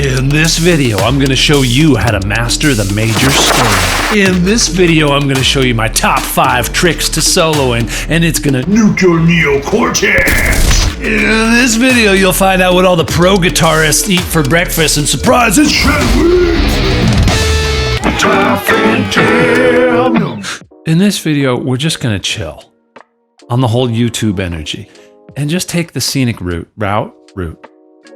In this video, I'm going to show you how to master the major scale. In this video, I'm going to show you my top 5 tricks to soloing, and it's going to nuke your neocortex. In this video, you'll find out what all the pro guitarists eat for breakfast and surprises. In this video, we're just going to chill on the whole YouTube energy and just take the scenic route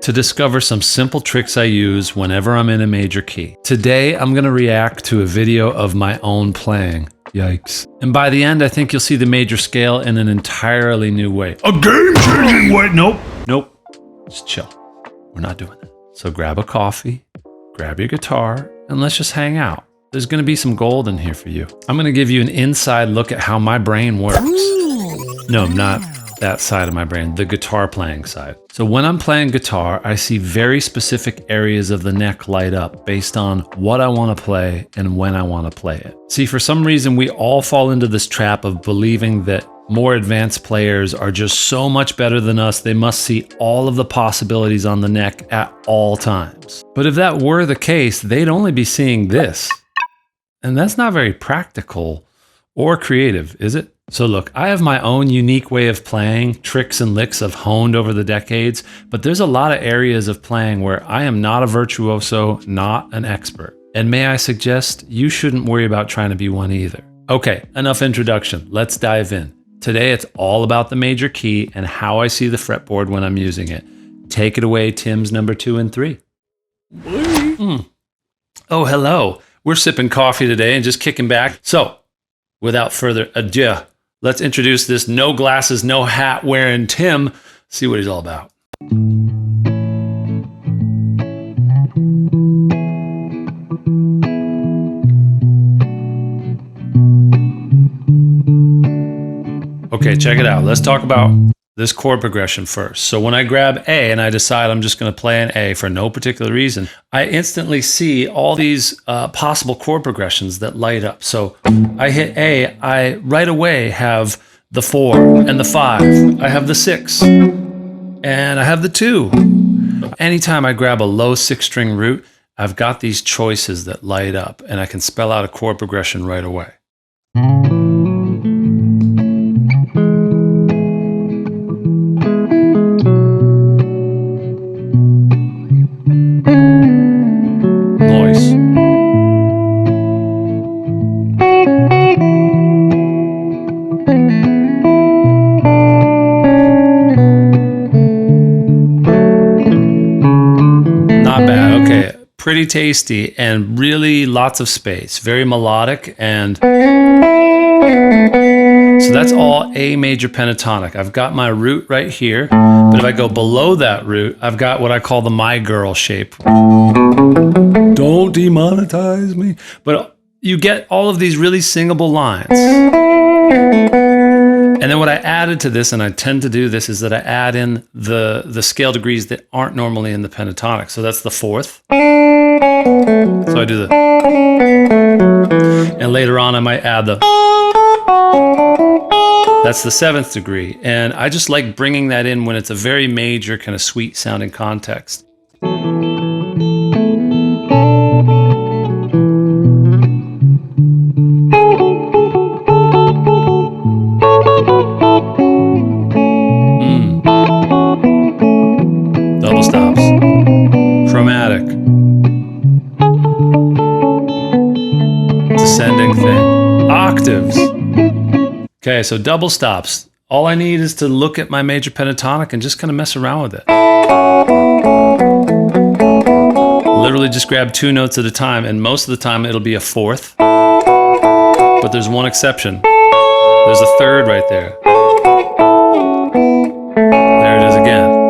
to discover some simple tricks I use whenever I'm in a major key. Today, I'm gonna react to a video of my own playing. Yikes. And by the end, I think you'll see the major scale in an entirely new way. A game-changing way. Nope. Just chill. We're not doing that. So grab a coffee, grab your guitar, and let's just hang out. There's gonna be some gold in here for you. I'm gonna give you an inside look at how my brain works. No, not that side of my brain, the guitar playing side. So when I'm playing guitar, I see very specific areas of the neck light up based on what I want to play and when I want to play it. See, for some reason, we all fall into this trap of believing that more advanced players are just so much better than us, they must see all of the possibilities on the neck at all times. But if that were the case, they'd only be seeing this. And that's not very practical or creative, is it? So look, I have my own unique way of playing, tricks and licks I've honed over the decades, but there's a lot of areas of playing where I am not a virtuoso, not an expert. And may I suggest, you shouldn't worry about trying to be one either. Okay, enough introduction, let's dive in. Today it's all about the major key and how I see the fretboard when I'm using it. Take it away, Tim's number 2 and 3. Oh, hello. We're sipping coffee today and just kicking back. So, without further ado, let's introduce this no glasses, no hat wearing Tim. See what he's all about. Okay, check it out. Let's talk about this chord progression first. So when I grab A and I decide I'm just going to play an A for no particular reason, I instantly see all these possible chord progressions that light up. So I hit A, I right away have the 4 and the 5. I have the 6 and I have the 2. Anytime I grab a low 6-string root, I've got these choices that light up and I can spell out a chord progression right away. Pretty tasty and really lots of space, very melodic, and so that's all A major pentatonic. I've got my root right here, but if I go below that root, I've got what I call the my girl shape. Don't demonetize me. But you get all of these really singable lines. And then what I added to this, and I tend to do this, is that I add in the scale degrees that aren't normally in the pentatonic. So that's the 4th. So I do the, and later on I might add the, that's the 7th degree. And I just like bringing that in when it's a very major kind of sweet sounding context. Double stops, chromatic, descending thing, octaves. Okay, so double stops. All I need is to look at my major pentatonic and just kind of mess around with it. Literally just grab 2 notes at a time, and most of the time it'll be a 4th. But there's one exception. There's a 3rd right there. There it is again.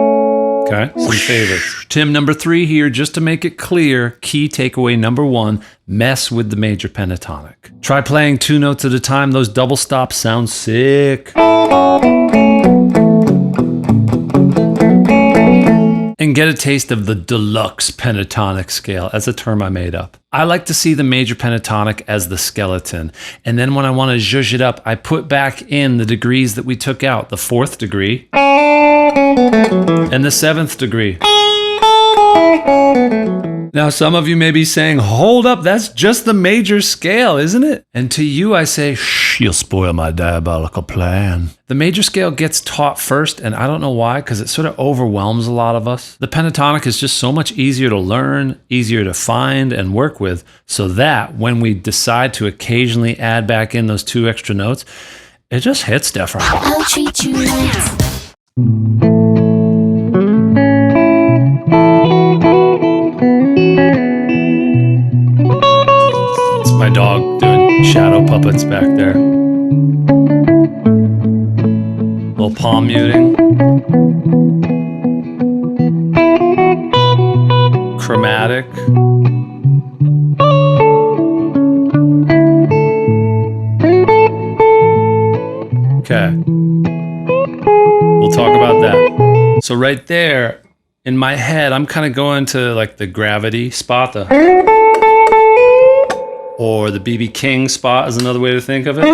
Okay, some favorites. Tim number 3 here, just to make it clear, key takeaway number 1, mess with the major pentatonic. Try playing 2 notes at a time. Those double stops sound sick. And get a taste of the deluxe pentatonic scale. That's a term I made up. I like to see the major pentatonic as the skeleton. And then when I want to zhuzh it up, I put back in the degrees that we took out. The 4th degree and the 7th degree. Now, some of you may be saying, hold up, that's just the major scale, isn't it? And to you, I say, shh, you'll spoil my diabolical plan. The major scale gets taught first, and I don't know why, because it sort of overwhelms a lot of us. The pentatonic is just so much easier to learn, easier to find and work with, so that when we decide to occasionally add back in those 2 extra notes, it just hits different. I'll treat you nice. My dog doing shadow puppets back there. Little palm muting. Chromatic. Okay. We'll talk about that. So right there, in my head, I'm kind of going to like the gravity spot, or the B.B. King spot is another way to think of it.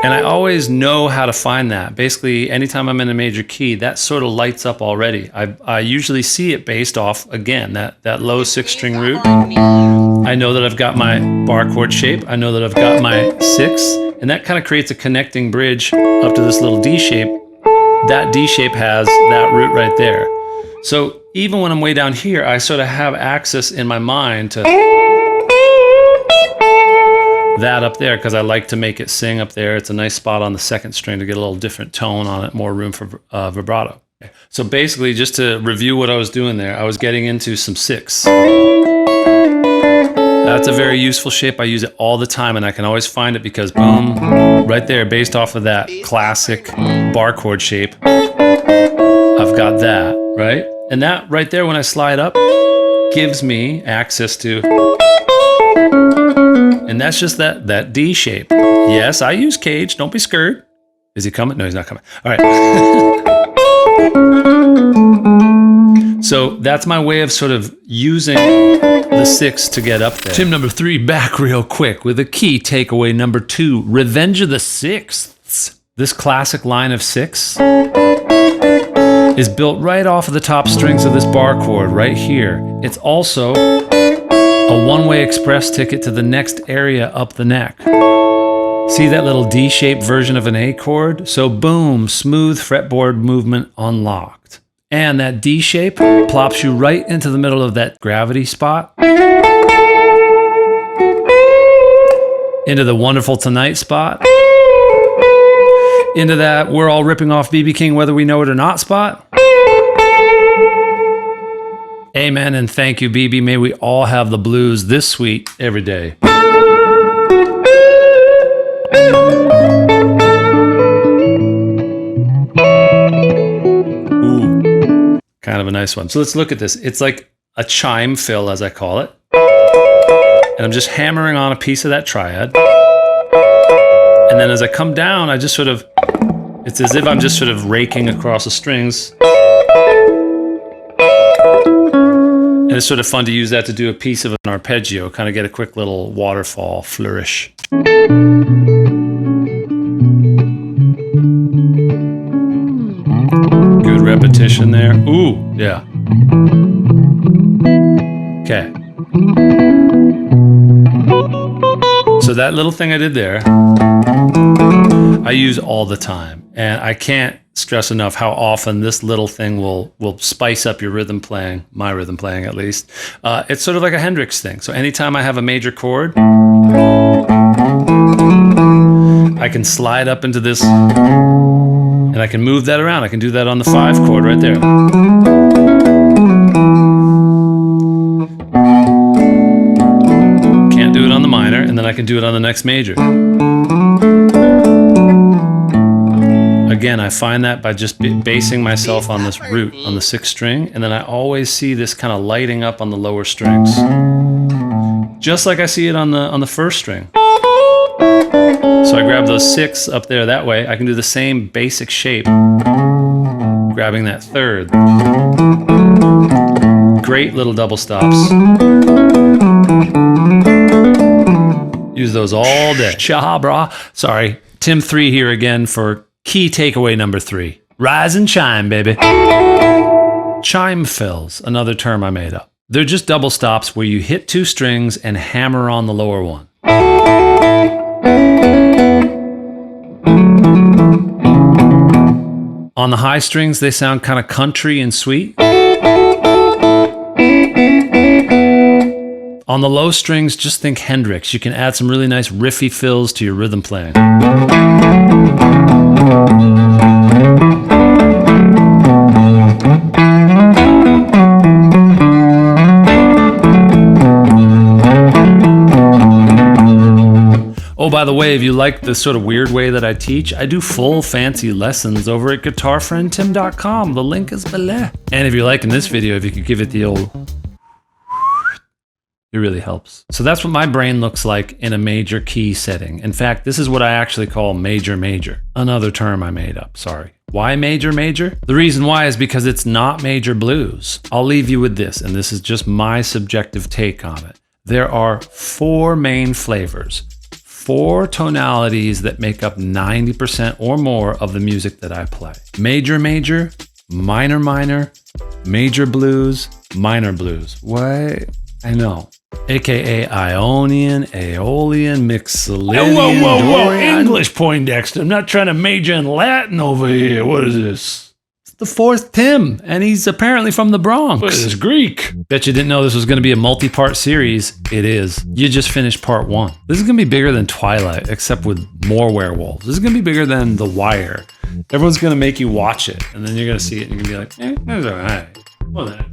And I always know how to find that. Basically, anytime I'm in a major key, that sort of lights up already. I usually see it based off, again, that low 6-string root. I know that I've got my bar chord shape. I know that I've got my 6. And that kind of creates a connecting bridge up to this little D shape. That D shape has that root right there. So even when I'm way down here, I sort of have access in my mind to that up there because I like to make it sing up there. It's a nice spot on the 2nd string to get a little different tone on it, more room for vibrato. So basically, just to review what I was doing there, I was getting into some 6. That's a very useful shape. I use it all the time, and I can always find it because, boom, right there, based off of that classic bar chord shape, I've got that, right? And that right there, when I slide up, gives me access to, and that's just that D shape. Yes, I use cage. Don't be scared. Is he coming? No, he's not coming. All right. So that's my way of sort of using the 6 to get up there. Tip number 3, back real quick with a key takeaway number 2, Revenge of the Sixths. This classic line of 6 is built right off of the top strings of this bar chord right here. It's also a one-way express ticket to the next area up the neck. See that little D-shaped version of an A chord? So boom, smooth fretboard movement unlocked. And that D shape plops you right into the middle of that gravity spot, into the Wonderful Tonight spot, into that We're All Ripping Off B.B. King Whether We Know It or Not spot. Amen and thank you, BB. May we all have the blues this sweet every day. Ooh, kind of a nice one. So let's look at this. It's like a chime fill, as I call it. And I'm just hammering on a piece of that triad. And then as I come down, I just sort of, it's as if I'm just sort of raking across the strings. And it's sort of fun to use that to do a piece of an arpeggio, kind of get a quick little waterfall flourish. Good repetition there. Ooh, yeah. Okay. So that little thing I did there, I use all the time. And I can't stress enough how often this little thing will spice up your rhythm playing, my rhythm playing at least. It's sort of like a Hendrix thing. So anytime I have a major chord, I can slide up into this and I can move that around. I can do that on the 5 chord right there. Can't do it on the minor, and then I can do it on the next major. Again, I find that by just basing myself on this root, on the 6th string, and then I always see this kind of lighting up on the lower strings. Just like I see it on the 1st string. So I grab those 6 up there that way. I can do the same basic shape, grabbing that 3rd. Great little double stops. Use those all day. Cha, brah. Sorry, Tim 3 here again for key takeaway number 3. Rise and chime, baby. chime fills, another term I made up. They're just double stops where you hit 2 strings and hammer on the lower one. On the high strings, they sound kind of country and sweet. On the low strings, just think Hendrix. You can add some really nice riffy fills to your rhythm playing. Oh, by the way, if you like the sort of weird way that I teach, I do full fancy lessons over at guitarfriendtim.com. The link is below. And if you're liking this video, if you could give it the old... It really helps. So that's what my brain looks like in a major key setting. In fact, this is what I actually call major major. Another term I made up, sorry. Why major major? The reason why is because it's not major blues. I'll leave you with this, and this is just my subjective take on it. There are 4 main flavors, 4 tonalities that make up 90% or more of the music that I play. Major major, minor minor, major blues, minor blues. What? I know. AKA Ionian, Aeolian, Mixolydian, Whoa, English, Poindexter. I'm not trying to major in Latin over here. What is this? It's the 4th Tim, and he's apparently from the Bronx. What is this, Greek? Bet you didn't know this was going to be a multi-part series. It is. You just finished part 1. This is going to be bigger than Twilight, except with more werewolves. This is going to be bigger than The Wire. Everyone's going to make you watch it, and then you're going to see it, and you're going to be like, it was all right. Well, then.